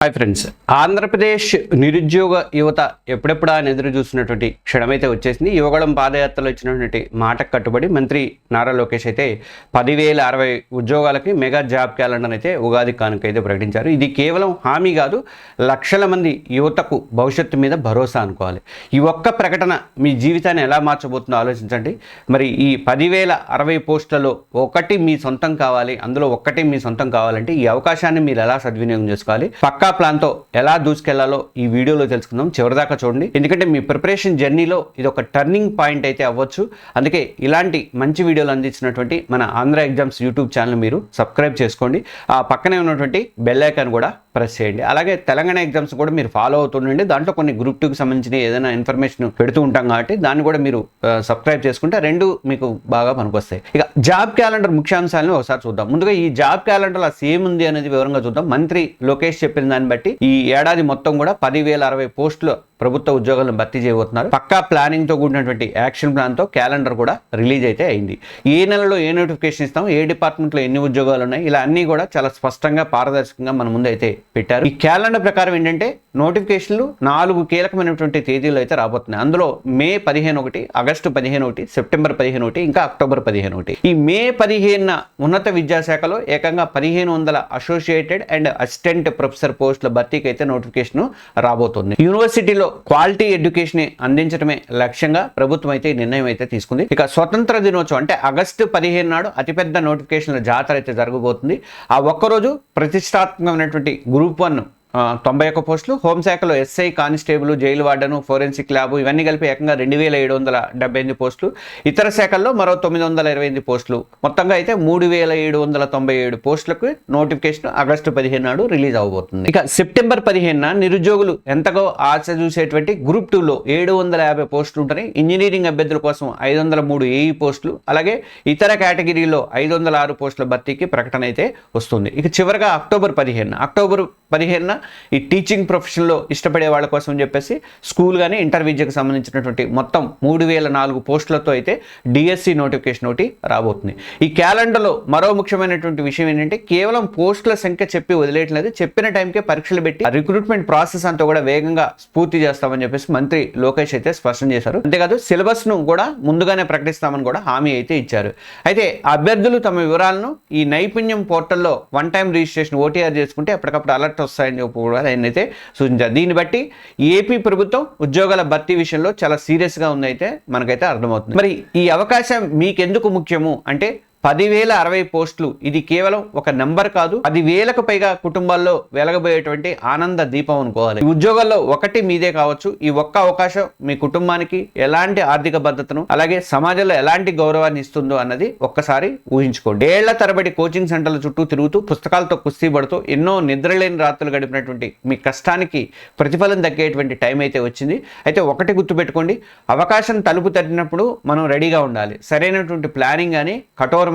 Hi friends, Andhra Pradesh నిరుద్యోగ యువత ఎప్పుడెప్పుడా అని ఎదురు చూస్తున్నటువంటి క్షణమైతే వచ్చేసింది. యువగళం పాదయాత్రలో ఇచ్చినటువంటి మాటకు కట్టుబడి మంత్రి నారా లోకేష్ అయితే 10,060 ఉద్యోగాలకి మెగా జాబ్ క్యాలెండర్ అయితే ఉగాది కానుక అయితే ప్రకటించారు. ఇది కేవలం హామీ కాదు, లక్షల మంది యువతకు భవిష్యత్తు మీద భరోసా అనుకోవాలి. ఈ ఒక్క ప్రకటన మీ జీవితాన్ని ఎలా మార్చబోతుందో ఆలోచించండి. మరి ఈ 10,060 పోస్టులలో ఒకటి మీ సొంతం కావాలి, అందులో ఒక్కటి మీ సొంతం కావాలంటే ఈ అవకాశాన్ని మీరు ఎలా సద్వినియోగం చేసుకోవాలి, పక్కా ప్లాన్తో ఎలా దూసుకెళ్లాలో ఈ వీడియోలో తెలుసుకుందాం. చివరిదాకా చూడండి, ఎందుకంటే మీ ప్రిపరేషన్ జర్నీలో ఇది ఒక టర్నింగ్ పాయింట్ అయితే అవ్వచ్చు. అందుకే ఇలాంటి మంచి వీడియోలు అందించినటువంటి మన ఆంధ్ర ఎగ్జామ్స్ యూట్యూబ్ ఛానల్ మీరు సబ్స్క్రైబ్ చేసుకోండి. ఆ పక్కనే ఉన్నటువంటి బెల్ ఐకాన్ కూడా ప్రెస్ చేయండి. అలాగే తెలంగాణ ఎగ్జామ్స్ కూడా మీరు ఫాలో అవుతుండండి. దాంట్లో కొన్ని గ్రూప్ 2కి సంబంధించిన ఏదైనా ఇన్ఫర్మేషన్ పెడుతూ ఉంటాం కాబట్టి దాన్ని కూడా మీరు సబ్స్క్రైబ్ చేసుకుంటే రెండు మీకు బాగా పనికొస్తాయి. ఇక జాబ్ క్యాలెండర్ ముఖ్యాంశాలను ఒకసారి చూద్దాం. ముందుగా ఈ జాబ్ క్యాలెండర్ అసలు ఏముంది అనేది వివరంగా చూద్దాం. మంత్రి లోకేష్ చెప్పిన దాన్ని బట్టి ఈ ఏడాది మొత్తం కూడా 10,060 పోస్టులు ప్రభుత్వ ఉద్యోగాలను భర్తీ చేయబోతున్నారు. పక్కా ప్లానింగ్ తో కూడినటువంటి యాక్షన్ ప్లాన్ తో క్యాలెండర్ కూడా రిలీజ్ అయితే అయింది. ఏ నెలలో ఏ నోటిఫికేషన్ ఇస్తాం, ఏ డిపార్ట్మెంట్ లో ఎన్ని ఉద్యోగాలు ఉన్నాయి, ఇలా అన్ని కూడా చాలా స్పష్టంగా పారదర్శకంగా మన ముందు అయితే పెట్టారు. ఈ క్యాలెండర్ ప్రకారం ఏంటంటే నోటిఫికేషన్లు 4 కీలకమైనటువంటి తేదీలు అయితే రాబోతున్నాయి. అందులో మే 15, ఆగస్టు 15, సెప్టెంబర్ 15, ఇంకా అక్టోబర్ 15. ఈ మే 15 ఉన్నత విద్యాశాఖలో ఏకంగా 1,500 అసోసియేటెడ్ అండ్ అసిస్టెంట్ ప్రొఫెసర్ పోస్టుల భర్తీకి అయితే నోటిఫికేషన్ రాబోతుంది. యూనివర్సిటీలో క్వాలిటీ ఎడ్యుకేషన్ అందించడమే లక్ష్యంగా ప్రభుత్వం అయితే నిర్ణయం అయితే తీసుకుంది. ఇక స్వతంత్ర దినోత్సవం అంటే ఆగస్టు 15 నాడు అతిపెద్ద నోటిఫికేషన్ల జాతర అయితే జరగబోతుంది. ఆ ఒక్కరోజు ప్రతిష్టాత్మకమైనటువంటి గ్రూప్ 1 91 పోస్టులు, హోంశాఖలో SI, constable, jail warden, forensic lab ఇవన్నీ కలిపి ఏకంగా 2,778 పోస్టులు, ఇతర శాఖల్లో మరో 928 పోస్టులు, మొత్తంగా అయితే 3,797 పోస్టులకు నోటిఫికేషన్ ఆగస్టు 15 నాడు రిలీజ్ అవబోతుంది. ఇక సెప్టెంబర్ 15 నిరుద్యోగులు ఎంతగా ఆశ చూసేటువంటి గ్రూప్ 2లో 750 పోస్టులు ఉంటాయి. ఇంజనీరింగ్ అభ్యర్థుల కోసం 503 ఏఈ పోస్టులు, అలాగే ఇతర కేటగిరీలో 506 పోస్టుల భర్తీకి ప్రకటన అయితే వస్తుంది. ఇక చివరిగా అక్టోబర్ 15 ఈ టీచింగ్ ప్రొఫెషన్లో ఇష్టపడే వాళ్ళ కోసం చెప్పేసి స్కూల్ కానీ ఇంటర్ విద్యకు సంబంధించినటువంటి మొత్తం 3,004 పోస్టులతో అయితే డిఎస్సి నోటిఫికేషన్ ఒకటి రాబోతుంది. ఈ క్యాలెండర్లో మరో ముఖ్యమైనటువంటి విషయం ఏంటంటే కేవలం పోస్టుల సంఖ్య చెప్పి వదిలేయట్లేదు, చెప్పిన టైంకే పరీక్షలు పెట్టి రిక్రూట్మెంట్ ప్రాసెస్ అంతా కూడా వేగంగా పూర్తి చేస్తామని చెప్పేసి మంత్రి లోకేష్ అయితే స్పష్టం చేశారు. అంతేకాదు సిలబస్ ను కూడా ముందుగానే ప్రకటిస్తామని కూడా హామీ అయితే ఇచ్చారు. అయితే అభ్యర్థులు తమ వివరాలను ఈ నైపుణ్యం పోర్టల్లో 1 టైం రిజిస్ట్రేషన్ ఓటీఆర్ చేసుకుంటే అప్పటికప్పుడు అలర్ట్ వస్తాయని కూడా ఆయనైతే సూచించారు. దీన్ని బట్టి ఏపీ ప్రభుత్వం ఉద్యోగాల భర్తీ విషయంలో చాలా సీరియస్గా ఉందైతే మనకైతే అర్థమవుతుంది. మరి ఈ అవకాశం మీకెందుకు ముఖ్యము అంటే 10,060 పోస్టులు ఇది కేవలం ఒక నెంబర్ కాదు, 10,000కు పైగా కుటుంబాల్లో వెలగబోయేటువంటి ఆనంద దీపం అనుకోవాలి. ఈ ఉద్యోగాల్లో ఒకటి మీదే కావచ్చు. ఈ ఒక్క అవకాశం మీ కుటుంబానికి ఎలాంటి ఆర్థిక భద్రతను అలాగే సమాజంలో ఎలాంటి గౌరవాన్ని ఇస్తుందో అన్నది ఒక్కసారి ఊహించుకోండి. ఏళ్ల తరబడి కోచింగ్ సెంటర్ల చుట్టూ తిరుగుతూ పుస్తకాలతో కుస్తీ పడుతూ ఎన్నో నిద్రలేని రాత్రులు గడిపినటువంటి మీ కష్టానికి ప్రతిఫలం దక్కేటువంటి టైం అయితే వచ్చింది. అయితే ఒకటి గుర్తుపెట్టుకోండి, అవకాశం తలుపు తట్టినప్పుడు మనం రెడీగా ఉండాలి. సరైనటువంటి ప్లానింగ్ కానీ కఠోర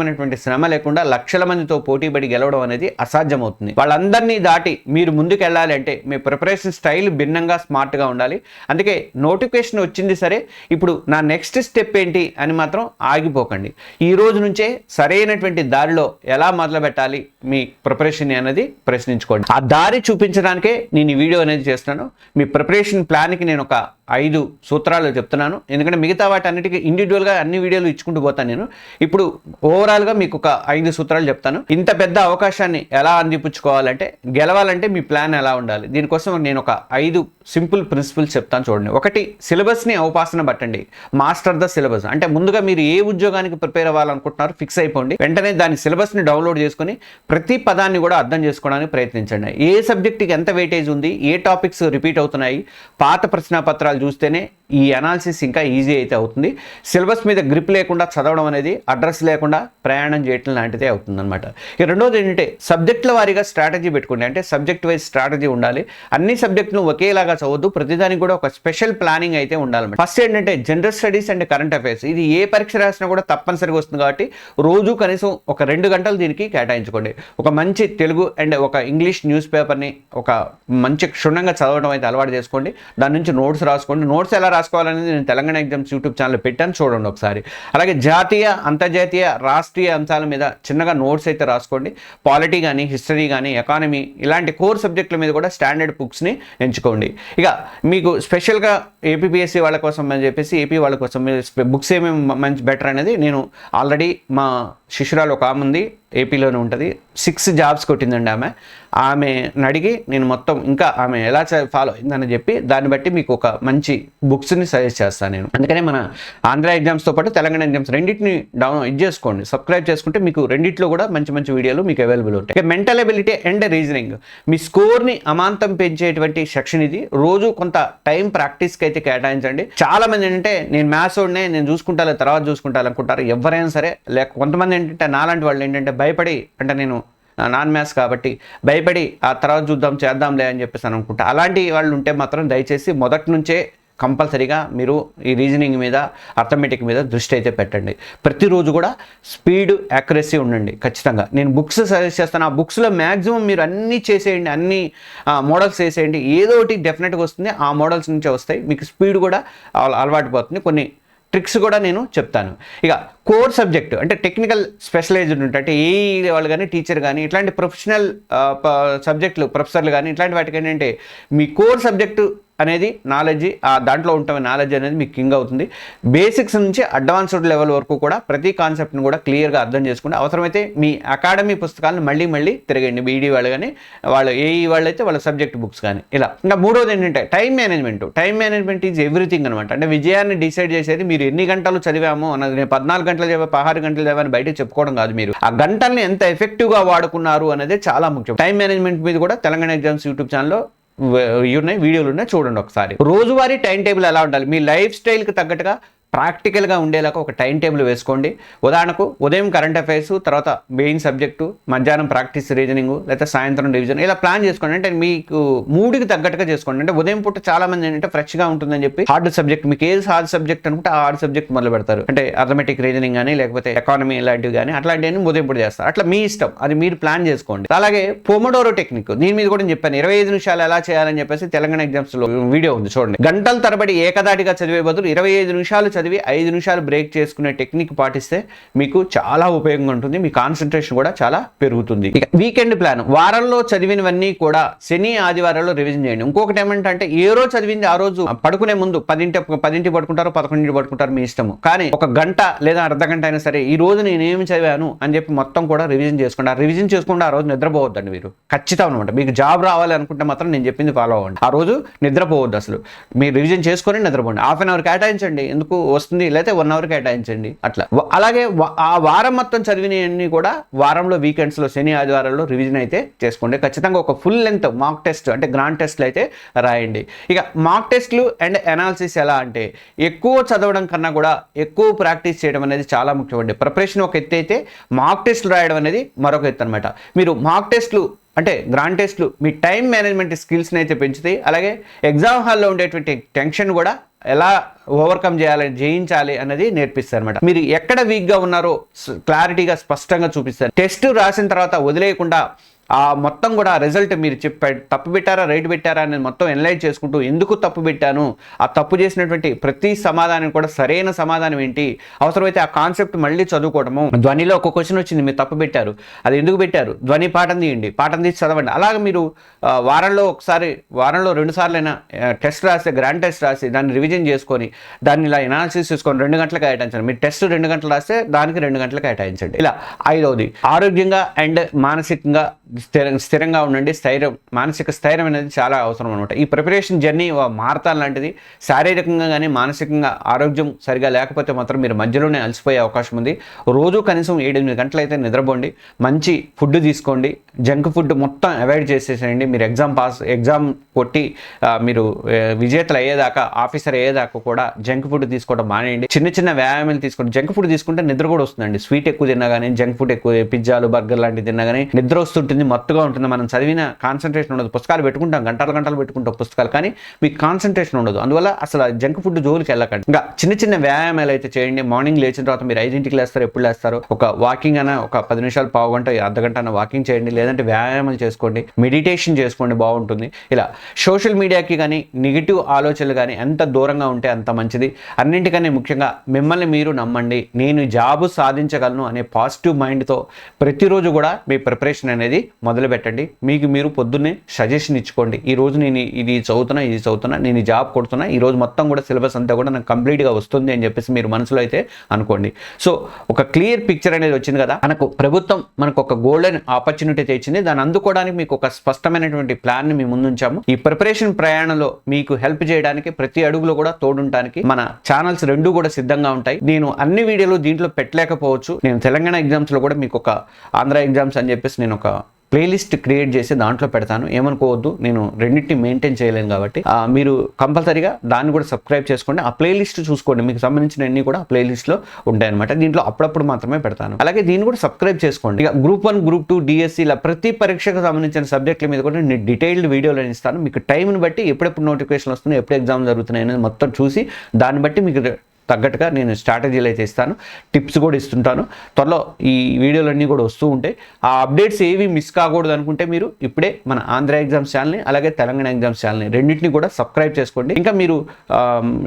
శ్రమ లేకుండా లక్షల మందితో పోటీపడి గెలవడం అనేది అసాధ్యమవుతుంది. వాళ్ళందరినీ దాటి మీరు ముందుకు వెళ్ళాలి అంటే మీ ప్రిపరేషన్ స్టైల్ భిన్నంగా స్మార్ట్గా ఉండాలి. అందుకే నోటిఫికేషన్ వచ్చింది సరే, ఇప్పుడు నా నెక్స్ట్ స్టెప్ ఏంటి అని మాత్రం ఆగిపోకండి. ఈ రోజు నుంచే సరైనటువంటి దారిలో ఎలా మొదలు పెట్టాలి మీ ప్రిపరేషన్ అనేది ప్రశ్నించుకోండి. ఆ దారి చూపించడానికే నేను ఈ వీడియో అనేది చేస్తున్నాను. మీ ప్రిపరేషన్ ప్లాన్కి నేను ఒక 5 సూత్రాలు చెప్తున్నాను. ఎందుకంటే మిగతా వాటి అన్నిటికీ ఇండివిజువల్గా అన్ని వీడియోలు ఇచ్చుకుంటూ పోతాను నేను. ఇప్పుడు ఓవరాల్గా మీకు ఒక 5 సూత్రాలు చెప్తాను. ఇంత పెద్ద అవకాశాన్ని ఎలా అందిపుచ్చుకోవాలంటే, గెలవాలంటే మీ ప్లాన్ ఎలా ఉండాలి, దీనికోసం నేను ఒక 5 సింపుల్ ప్రిన్సిపల్స్ చెప్తాను చూడండి. ఒకటి, సిలబస్ని అవపాసన పట్టండి. మాస్టర్ ద సిలబస్ అంటే ముందుగా మీరు ఏ ఉద్యోగానికి ప్రిపేర్ అవ్వాలనుకుంటున్నారో ఫిక్స్ అయిపోండి. వెంటనే దాని సిలబస్ని డౌన్లోడ్ చేసుకొని ప్రతి పదాన్ని కూడా అర్థం చేసుకోవడానికి ప్రయత్నించండి. ఏ సబ్జెక్ట్కి ఎంత వెయిటేజ్ ఉంది, ఏ టాపిక్స్ రిపీట్ అవుతున్నాయి, పాత ప్రశ్నాపత్రాలు చూస్తేనే ఈ అనాలిసిస్ ఇంకా ఈజీ అయితే అవుతుంది. సిలబస్ మీద గ్రిప్ లేకుండా చదవడం అనేది అడ్రస్ లేకుండా ప్రయాణం చేయటం లాంటిదే అవుతుంది అనమాట. ఇక రెండోది ఏంటంటే సబ్జెక్టుల వారీగా స్ట్రాటజీ పెట్టుకోండి. అంటే సబ్జెక్ట్ వైజ్ స్ట్రాటజీ ఉండాలి. అన్ని సబ్జెక్టులు ఒకేలాగా చదవద్దు, ప్రతిదానికి కూడా ఒక స్పెషల్ ప్లానింగ్ అయితే ఉండాలన్నమాట. ఫస్ట్ ఏంటంటే general studies and current affairs. ఇది ఏ పరీక్ష రాసినా కూడా తప్పనిసరిగా వస్తుంది కాబట్టి రోజు కనీసం ఒక 2 గంటలు దీనికి కేటాయించుకోండి. ఒక మంచి తెలుగు అండ్ ఒక ఇంగ్లీష్ న్యూస్ పేపర్ని ఒక మంచి క్షుణ్ణంగా చదవడం అయితే అలవాటు చేసుకోండి. దాని నుంచి నోట్స్ రాసుకోండి. నోట్స్ ఎలా రాసుకోవాలనేది నేను తెలంగాణ ఎగ్జామ్స్ యూట్యూబ్ ఛానల్ పెట్టాను, చూడండి ఒకసారి. అలాగే జాతీయ, అంతర్జాతీయ, రాష్ట్రీయ అంశాల మీద చిన్నగా నోట్స్ అయితే రాసుకోండి. పాలిటీ కానీ, హిస్టరీ కానీ, ఎకానమీ ఇలాంటి కోర్ సబ్జెక్టుల మీద కూడా స్టాండర్డ్ బుక్స్ని ఎంచుకోండి. ఇక మీకు స్పెషల్గా ఏపీపీఎస్సీ వాళ్ళ కోసం అని చెప్పేసి, ఏపీ వాళ్ళ కోసం బుక్స్ ఏమేమి మంచి బెటర్ అనేది నేను ఆల్రెడీ మా శిష్యురాలు ఒక ఆమె ఉంది, ఏపీలోనే ఉంటుంది, 6 జాబ్స్ కొట్టిందండి ఆమె అడిగి నేను మొత్తం ఇంకా ఆమె ఎలా ఫాలో అయిందని చెప్పి దాన్ని బట్టి మీకు ఒక మంచి బుక్స్ని సజెస్ట్ చేస్తాను నేను. అందుకనే మన ఆంధ్ర ఎగ్జామ్స్తో పాటు తెలంగాణ ఎగ్జామ్స్ రెండింటిని ఇది చేసుకోండి, సబ్స్క్రైబ్ చేసుకుంటే మీకు రెండిట్లో కూడా మంచి మంచి వీడియోలు మీకు అవైలబుల్ ఉంటాయి. మెంటల్ ఎబిలిటీ అండ్ రీజనింగ్, మీ స్కోర్ని అమాంతం పెంచేటువంటి సెక్షన్ ఇది. రోజు కొంత టైం ప్రాక్టీస్కి అయితే కేటాయించండి. చాలా మంది ఏంటంటే నేను మ్యాథ్స్ వాడినే నేను చూసుకుంటాను తర్వాత చూసుకుంటాను అనుకుంటారు. ఎవరైనా సరే, లేక కొంతమంది ఏంటంటే నాలాంటి వాళ్ళు ఏంటంటే భయపడి, అంటే నేను నాన్ మ్యాథ్స్ కాబట్టి భయపడి ఆ తర్వాత చూద్దాం చేద్దాంలే అని చెప్పేసి అనుకుంటా. అలాంటి వాళ్ళు ఉంటే మాత్రం దయచేసి మొదటి నుంచే కంపల్సరీగా మీరు ఈ రీజనింగ్ మీద, అర్థమెటిక్ మీద దృష్టి అయితే పెట్టండి. ప్రతిరోజు కూడా స్పీడ్, యాక్యురసీ ఉండండి ఖచ్చితంగా. నేను బుక్స్ సజెస్ట్ చేస్తాను, ఆ బుక్స్లో మ్యాక్సిమం మీరు అన్నీ చేసేయండి, అన్ని మోడల్స్ చేసేయండి, ఏదో ఒకటి డెఫినెట్గా వస్తుంది, ఆ మోడల్స్ నుంచే వస్తాయి. మీకు స్పీడ్ కూడా అలవాటు పోతుంది. కొన్ని ట్రిక్స్ కూడా నేను చెప్తాను. ఇక కోర్ సబ్జెక్టు అంటే టెక్నికల్ స్పెషలైజ్డ్ ఉంటే, అంటే ఏ వాళ్ళు కానీ, టీచర్ కానీ, ఇట్లాంటి ప్రొఫెషనల్ సబ్జెక్టులు, ప్రొఫెసర్లు కానీ, ఇట్లాంటి వాటికి ఏంటంటే మీ కోర్ సబ్జెక్టు అనేది నాలెడ్జ్, దాంట్లో ఉంటే నాలెడ్జ్ అనేది మీకు కింగ్ అవుతుంది. బేసిక్స్ నుంచి అడ్వాన్స్డ్ లెవెల్ వరకు కూడా ప్రతి కాన్సెప్ట్ని కూడా క్లియర్గా అర్థం చేసుకుంటే, అవసరమైతే మీ అకాడమీ పుస్తకాలను మళ్ళీ తిరగండి. బీఈడీ వాళ్ళు కానీ, వాళ్ళు ఏఈ వాళ్ళు అయితే వాళ్ళ సబ్జెక్ట్ బుక్స్ కానీ ఇలా. ఇంకా మూడోది ఏంటంటే time management. Time management is everything అనమాట. అంటే విజయాన్ని డిసైడ్ చేసేది మీరు ఎన్ని గంటలు చదివామో అన్నది. నేను 14 గంటలు చదివా, 16 గంటలు చదివా అని బయట చెప్పుకోవడం కాదు. మీరు ఆ గంటల్ని ఎంత ఎఫెక్టివ్గా వాడుకున్నారు అనేది చాలా ముఖ్యం. టైం మేనేజ్మెంట్ మీద కూడా తెలంగాణ ఎగ్జామ్స్ యూట్యూబ్ ఛానల్లో వీడియోలు ఉన్నాయి, చూడండి ఒకసారి. రోజువారీ టైం టేబుల్ ఎలా ఉండాలి, మీ లైఫ్ స్టైల్కి తగ్గట్టుగా ప్రాక్టికల్గా ఉండేలాగా ఒక టైం టేబుల్ వేసుకోండి. ఉదాహరణకు ఉదయం కరెంట్ అఫైర్స్, తర్వాత మెయిన్ సబ్జెక్టు, మధ్యాహ్నం ప్రాక్టీస్ రీజనింగ్, లేదా సాయంత్రం రివిజన్, ఇలా ప్లాన్ చేసుకోండి. అంటే మీకు మూడుకి తగ్గట్టుగా చేసుకోండి. అంటే ఉదయం పూట చాలా మంది ఏంటంటే ఫ్రెష్గా ఉంటుందని చెప్పి హార్డ్ సబ్జెక్ట్, మీకు ఏది హార్డ్ సబ్జెక్ట్ అనుకుంటే ఆ హార్డ్ సబ్జెక్ట్ మొదలు పెడతారు. అంటే అథమెటిక్ రీజనింగ్ కానీ, లేకపోతే ఎకానమీ ఇలాంటివి కానీ, అట్లాంటివన్నీ ఉదయం పూట చేస్తారు. అట్లా మీ ఇష్టం, అది మీరు ప్లాన్ చేసుకోండి. అలాగే పొమోడోరో టెక్నిక్, దీని మీద కూడా చెప్పాను. 25 నిమిషాలు ఎలా చేయాలని చెప్పేసి తెలంగాణ ఎగ్జామ్స్ లో వీడియో ఉంది, చూడండి. గంటల తరబడి ఏకదాటిగా చదివే బదులు 25 నిమిషాలు చదివి 5 నిమిషాలు బ్రేక్ చేసుకునే టెక్నిక్ పాటిస్తే మీకు చాలా ఉపయోగంగా ఉంటుంది. మీ కాన్సన్ట్రేషన్ కూడా చాలా పెరుగుతుంది. ఇక వీకెండ్ ప్లాన్, వారంలో చదివినవన్నీ కూడా శని ఆదివారాల్లో రివిజన్ చేయండి. ఇంకొకటి ఏమంటే ఏ రోజు చదివింది ఆ రోజు పడుకునే ముందు 10ంటికి పడుకుంటారు, 11ంటికి పడుకుంటారు, మీ ఇష్టము. కానీ ఒక గంట లేదా అర్ధ గంట అయినా సరే ఈ రోజు నేనేమి చదివాను అని చెప్పి మొత్తం కూడా రివిజన్ చేసుకోండి. ఆ రివిజన్ చేసుకుంటే ఆ రోజు నిద్రపోవద్దండి మీరు, ఖచ్చితంగా అనమాట. మీకు జాబ్ రావాలి అనుకుంటే మాత్రం నేను చెప్పింది ఫాలో అవ్వండి. ఆ రోజు నిద్రపోవద్దు అసలు. మీరు రివిజన్ చేసుకొని నిద్రపోండి. హాఫ్ అన్ అవర్ కేటాయించండి, ఎందుకు వస్తుంది, లేకపోతే 1 అవర్ కేటాయించండి అట్లా. అలాగే ఆ వారం మొత్తం చదివినవన్నీ కూడా వారంలో వీకెండ్స్లో శని ఆదివారాల్లో రివిజన్ అయితే చేసుకోండి. ఖచ్చితంగా ఒక ఫుల్ లెంత్ మాక్ టెస్ట్, అంటే గ్రాండ్ టెస్ట్లు అయితే రాయండి. ఇక మాక్ టెస్ట్లు అండ్ అనాలిసిస్ ఎలా అంటే, ఎక్కువ చదవడం కన్నా కూడా ఎక్కువ ప్రాక్టీస్ చేయడం అనేది చాలా ముఖ్యమండి. ప్రిపరేషన్ ఒక ఎత్తు అయితే మాక్ టెస్ట్లు రాయడం అనేది మరొక ఎత్తు అనమాట. మీరు మాక్ టెస్ట్లు అంటే గ్రాండ్ టెస్ట్లు మీ టైం మేనేజ్మెంట్ స్కిల్స్ని అయితే పెంచుతాయి. అలాగే ఎగ్జామ్ హాల్లో ఉండేటువంటి టెన్షన్ కూడా ఎలా ఓవర్కమ్ చేయాలి, జయించాలి అనేది నేర్పిస్తారు అనమాట. మీరు ఎక్కడ వీక్గా ఉన్నారో క్లారిటీగా స్పష్టంగా చూపిస్తారు. టెస్ట్ రాసిన తర్వాత వదిలేయకుండా ఆ మొత్తం కూడా రిజల్ట్ మీరు తప్పు పెట్టారా, రైట్ పెట్టారా అనేది మొత్తం ఎనలైజ్ చేసుకుంటూ, ఎందుకు తప్పు పెట్టాను, ఆ తప్పు చేసినటువంటి ప్రతి సమాధానం కూడా సరైన సమాధానం ఏంటి, అవసరమైతే ఆ కాన్సెప్ట్ మళ్ళీ చదువుకోవడము. ధ్వనిలో ఒక క్వశ్చన్ వచ్చింది, మీరు తప్పు పెట్టారు, అది ఎందుకు పెట్టారు, ధ్వని పాఠం తీయండి, పాఠం తీసి చదవండి. అలాగే మీరు వారంలో 2 సార్లైనా టెస్ట్ రాస్తే, గ్రాండ్ టెస్ట్ రాసి దాన్ని రివిజన్ చేసుకొని దాన్ని ఇలా ఎనాలిసిస్ చేసుకొని 2 గంటలు కేటాయించండి. మీరు టెస్ట్ 2 గంటలు రాస్తే దానికి 2 గంటలు కేటాయించండి. ఇలా. 5వది ఆరోగ్యంగా అండ్ మానసికంగా స్థిరంగా ఉండండి. మానసిక స్థైర్యం అనేది చాలా అవసరం అనమాట. ఈ ప్రిపరేషన్ జర్నీ మారతాన్ లాంటిది. శారీరకంగా కానీ మానసికంగా ఆరోగ్యం సరిగా లేకపోతే మాత్రం మీరు మధ్యలోనే అలసిపోయే అవకాశం ఉంది. రోజు కనీసం 7-8 గంటలు అయితే నిద్రపోండి. మంచి ఫుడ్ తీసుకోండి. జంక్ ఫుడ్ మొత్తం అవాయిడ్ చేసేసేయండి. మీరు ఎగ్జామ్ కొట్టి మీరు విజేతలు అయ్యేదాకా, ఆఫీసర్ అయ్యేదాకా కూడా జంక్ ఫుడ్ తీసుకోవడం మానేయండి. చిన్న వ్యాయామాలు తీసుకోండి. జంక్ ఫుడ్ తీసుకుంటే నిద్ర కూడా వస్తుందండి. స్వీట్ ఎక్కువ తిన్నా కానీ, జంక్ ఫుడ్ ఎక్కువ, పిజ్జాలు, బర్గర్ లాంటివి తిన్నా కానీ నిద్ర వస్తుంటుంది, ఉంటుంది, మత్తుగా ఉంటుంది, మనం చదివిన కాన్సన్ట్రేషన్ ఉండదు. పుస్తకాలు పెట్టుకుంటాం, గంటలు పెట్టుకుంటాం పుస్తకాలు, కానీ మీకు కాన్సన్ట్రేషన్ ఉండదు. అందువల్ల అసలు జంక్ ఫుడ్ జోలికి వెళ్ళకండి. ఇంకా చిన్న వ్యాయామాలు అయితే చేయండి. మార్నింగ్ లేచిన తర్వాత మీరు 5ంటికి లేస్తారు, ఎప్పుడు లేస్తారు, ఒక వాకింగ్ అయినా ఒక 10 నిమిషాలు, పావు గంట, అర్ధగంట అయినా వాకింగ్ చేయండి, లేదంటే వ్యాయామాలు చేసుకోండి, మెడిటేషన్ చేసుకోండి, బాగుంటుంది. ఇలా సోషల్ మీడియాకి కానీ నెగిటివ్ ఆలోచనలు కానీ ఎంత దూరంగా ఉంటే అంత మంచిది. అన్నింటికన్నా ముఖ్యంగా మిమ్మల్ని మీరు నమ్మండి. నేను జాబు సాధించగలను అనే పాజిటివ్ మైండ్తో ప్రతిరోజు కూడా మీ ప్రిపరేషన్ అనేది మొదలు పెట్టండి. మీకు మీరు పొద్దున్నే సజెషన్ ఇచ్చుకోండి. ఈ రోజు నేను ఇది చదువుతున్నా, నేను ఈ జాబ్ కొడుతున్నా, ఈ రోజు మొత్తం కూడా సిలబస్ అంతా కూడా నాకు కంప్లీట్గా వస్తుంది అని చెప్పేసి మీరు మనసులో అయితే అనుకోండి. సో ఒక క్లియర్ పిక్చర్ అనేది వచ్చింది కదా, ప్రభుత్వం మనకు ఒక గోల్డెన్ ఆపర్చునిటీ తెచ్చింది. దాన్ని అందుకోవడానికి మీకు ఒక స్పష్టమైనటువంటి ప్లాన్ ని మీ ముందు ఉంచాము. ఈ ప్రిపరేషన్ ప్రయాణంలో మీకు హెల్ప్ చేయడానికి, ప్రతి అడుగులో కూడా తోడుంటానికి మన ఛానల్స్ 2 కూడా సిద్ధంగా ఉంటాయి. నేను అన్ని వీడియోలు దీంట్లో పెట్టలేకపోవచ్చు. నేను తెలంగాణ ఎగ్జామ్స్ లో కూడా మీకు ఒక ఆంధ్ర ఎగ్జామ్స్ అని చెప్పేసి నేను ఒక ప్లేలిస్ట్ క్రియేట్ చేసి దాంట్లో పెడతాను. ఏమనుకోవద్దు, నేను రెండింటిని మెయింటైన్ చేయలేను కాబట్టి మీరు కంపల్సరీగా దాన్ని కూడా సబ్స్క్రైబ్ చేసుకోండి. ఆ ప్లేలిస్ట్ చూసుకోండి, మీకు సంబంధించిన అన్ని కూడా ఆ ప్లేలిస్ట్లో ఉంటాయన్నమాట. దీంట్లో అప్పుడప్పుడు మాత్రమే పెడతాను. అలాగే దీన్ని కూడా సబ్స్క్రైబ్ చేసుకోండి. ఇక గ్రూప్ 1, గ్రూప్ 2, డిఎస్సి ఇలా ప్రతి పరీక్షకు సంబంధించిన సబ్జెక్టుల మీద కూడా నేను డీటెయిల్డ్ వీడియోలు ఇస్తాను. మీకు టైంని బట్టి ఎప్పుడెప్పుడు నోటిఫికేషన్ వస్తున్నాయి, ఎప్పుడు ఎగ్జామ్ జరుగుతున్నాయి అనేది మొత్తం చూసి దాన్ని బట్టి మీకు తగ్గట్టుగా నేను స్ట్రాటజీలు అయితే ఇస్తాను, టిప్స్ కూడా ఇస్తుంటాను. త్వరలో ఈ వీడియోలన్నీ కూడా వస్తూ ఉంటాయి. ఆ అప్డేట్స్ ఏవి మిస్ కాకూడదు అనుకుంటే మీరు ఇప్పుడే మన ఆంధ్ర ఎగ్జామ్స్ ఛానల్ని అలాగే తెలంగాణ ఎగ్జామ్స్ ఛానల్ని రెండింటిని కూడా సబ్స్క్రైబ్ చేసుకోండి. ఇంకా మీరు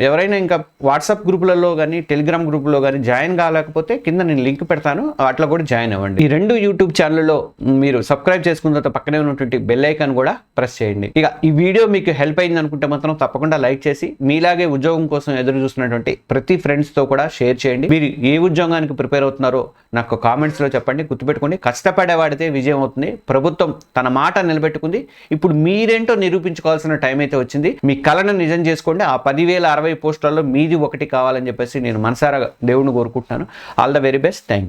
ఎవరైనా ఇంకా వాట్సాప్ గ్రూపులలో కానీ టెలిగ్రామ్ గ్రూపులో కానీ జాయిన్ కాలేకపోతే కింద నేను లింక్ పెడతాను, అట్లా కూడా జాయిన్ అవ్వండి. ఈ 2 యూట్యూబ్ ఛానల్లో మీరు సబ్స్క్రైబ్ చేసుకున్న తర్వాత పక్కనే ఉన్నటువంటి బెల్ ఐకాన్ కూడా ప్రెస్ చేయండి. ఇక ఈ వీడియో మీకు హెల్ప్ అయింది అనుకుంటే మాత్రం తప్పకుండా లైక్ చేసి మీలాగే ఉద్యోగం కోసం ఎదురు చూస్తున్నటువంటి ప్రతి ఫ్రెండ్స్తో కూడా షేర్ చేయండి. మీరు ఏ ఉద్యోగానికి ప్రిపేర్ అవుతున్నారో నాకు కామెంట్స్లో చెప్పండి. గుర్తుపెట్టుకోండి, కష్టపడేవాడితే విజయం అవుతుంది. ప్రభుత్వం తన మాట నిలబెట్టుకుంది. ఇప్పుడు మీరేంటో నిరూపించుకోవాల్సిన టైం అయితే వచ్చింది. మీ కళను నిజం చేసుకోండి. ఆ 10,060 పోస్టులలో మీది ఒకటి కావాలని చెప్పేసి నేను మనసారా దేవుణ్ణి కోరుకుంటున్నాను. All the very best. Thank you.